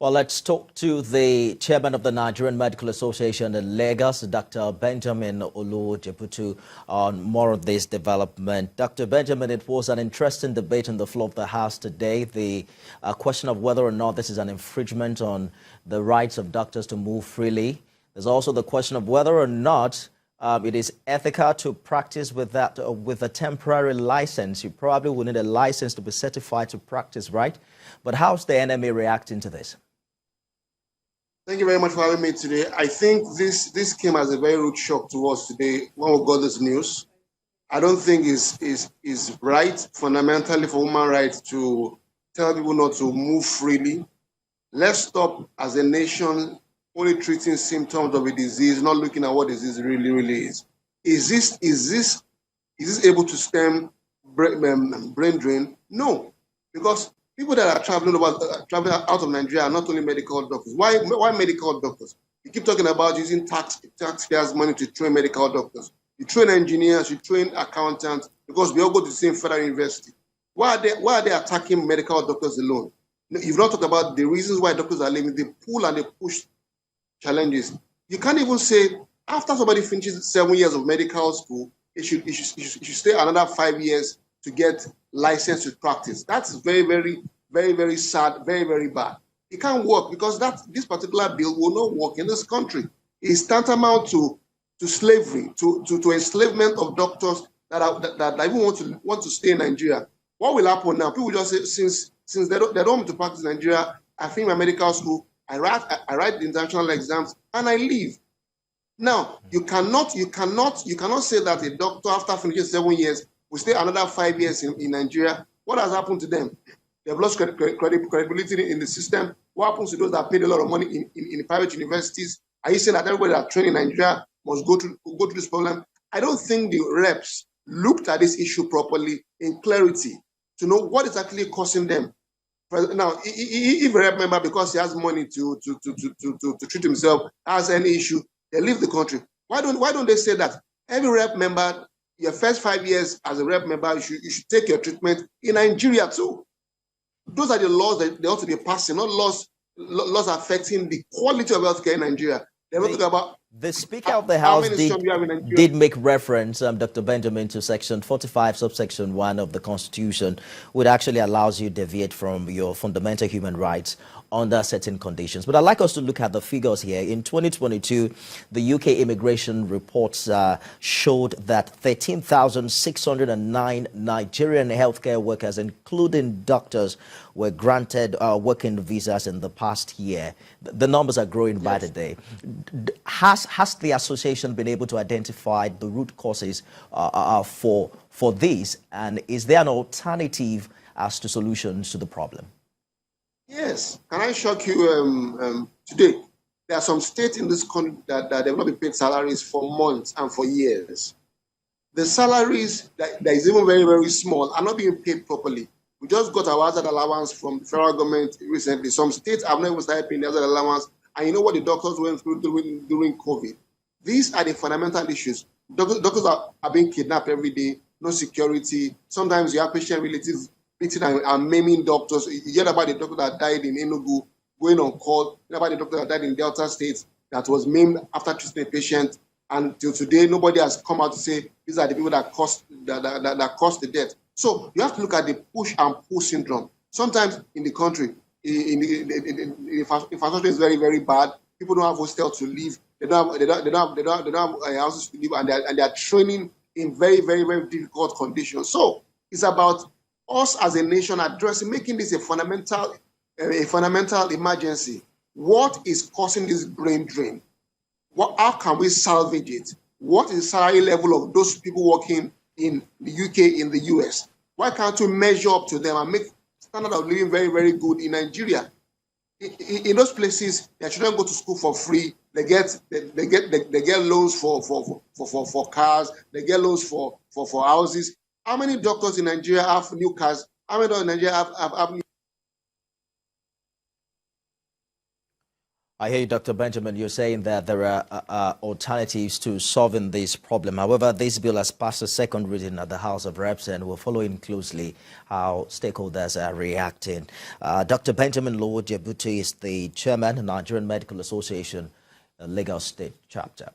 Well, let's talk to the chairman of the Nigerian Medical Association in Lagos, Dr. Benjamin Olu-Jeputu, on more of this development. Dr. Benjamin, it was an interesting debate on the floor of the House today. The question of whether or not this is an infringement on the rights of doctors to move freely. There's also the question of whether or not it is ethical to practice with a temporary license. You probably will need a license to be certified to practice, right? But how's the NMA reacting to this? Thank you very much for having me today. I think this came as a very rude shock to us today when we got this news. I don't think is right fundamentally for human rights to tell people not to move freely. Let's stop as a nation only treating symptoms of a disease, not looking at what disease really is. Is this able to stem brain drain? No, because people that are traveling out of Nigeria are not only medical doctors. Why medical doctors? You keep talking about using taxpayers' money to train medical doctors. You train engineers, you train accountants, because we all go to the same federal university. Why are they attacking medical doctors alone? You've not talked about the reasons why doctors are leaving. They pull and they push challenges. You can't even say after somebody finishes 7 years of medical school, it should stay another 5 years to get licensed to practice. That's very sad, very bad. It can't work because this particular bill will not work in this country. It's tantamount to slavery, to enslavement of doctors that even want to stay in Nigeria. What will happen now? People just say since they don't want to practice in Nigeria, I finish my medical school, I write the international exams, and I leave. Now you cannot say that a doctor after finishing 7 years will stay another 5 years in Nigeria. What has happened to them? They've lost credibility in the system. What happens to those that paid a lot of money in private universities? Are you saying that everybody that trained in Nigeria must go through this problem? I don't think the reps looked at this issue properly in clarity to know what is actually causing them. Now, if a rep member, because he has money to treat himself, has any issue, they leave the country. Why don't they say that every rep member, your first 5 years as a rep member, you should take your treatment in Nigeria too? Those are the laws that they ought to be passing, not laws affecting the quality of healthcare in Nigeria. They're not talking about. The Speaker of the House did make reference, Dr. Benjamin, to Section 45, subsection 1 of the Constitution, which actually allows you to deviate from your fundamental human rights under certain conditions. But I'd like us to look at the figures here. In 2022, the UK immigration reports showed that 13,609 Nigerian healthcare workers, including doctors, were granted working visas in the past year. The numbers are growing by the day. Has the association been able to identify the root causes for this, and is there an alternative as to solutions to the problem? Yes. Can I shock you today? There are some states in this country that have not been paid salaries for months and for years. The salaries that is even very small are not being paid properly. We just got our hazard allowance from the federal government recently. Some states have not even started paying the hazard allowance. And you know what the doctors went through during COVID? These are the fundamental issues. Doctors are being kidnapped every day, no security. Sometimes you have patient relatives beating and maiming doctors. You hear about the doctor that died in Enugu going on call. You hear about the doctor that died in Delta State that was maimed after treating a patient. And till today, nobody has come out to say these are the people that caused the death. So you have to look at the push and pull syndrome. Sometimes in the country, infrastructure is very bad. People don't have hostels to live. They don't have houses to live, and they are training in very difficult conditions. So it's about us as a nation making this a fundamental emergency. What is causing this brain drain? How can we salvage it? What is the salary level of those people working in the UK, in the US? Why can't we measure up to them and make standard of living very good in Nigeria? In those places, their children go to school for free. They get loans for cars. They get loans for houses. How many doctors in Nigeria have new cars? How many doctors in Nigeria have new? I hear you, Dr. Benjamin. You're saying that there are alternatives to solving this problem. However, this bill has passed a second reading at the House of Reps, and we're following closely how stakeholders are reacting. Dr. Benjamin Jeputu is the chairman of the Nigerian Medical Association, Lagos State Chapter.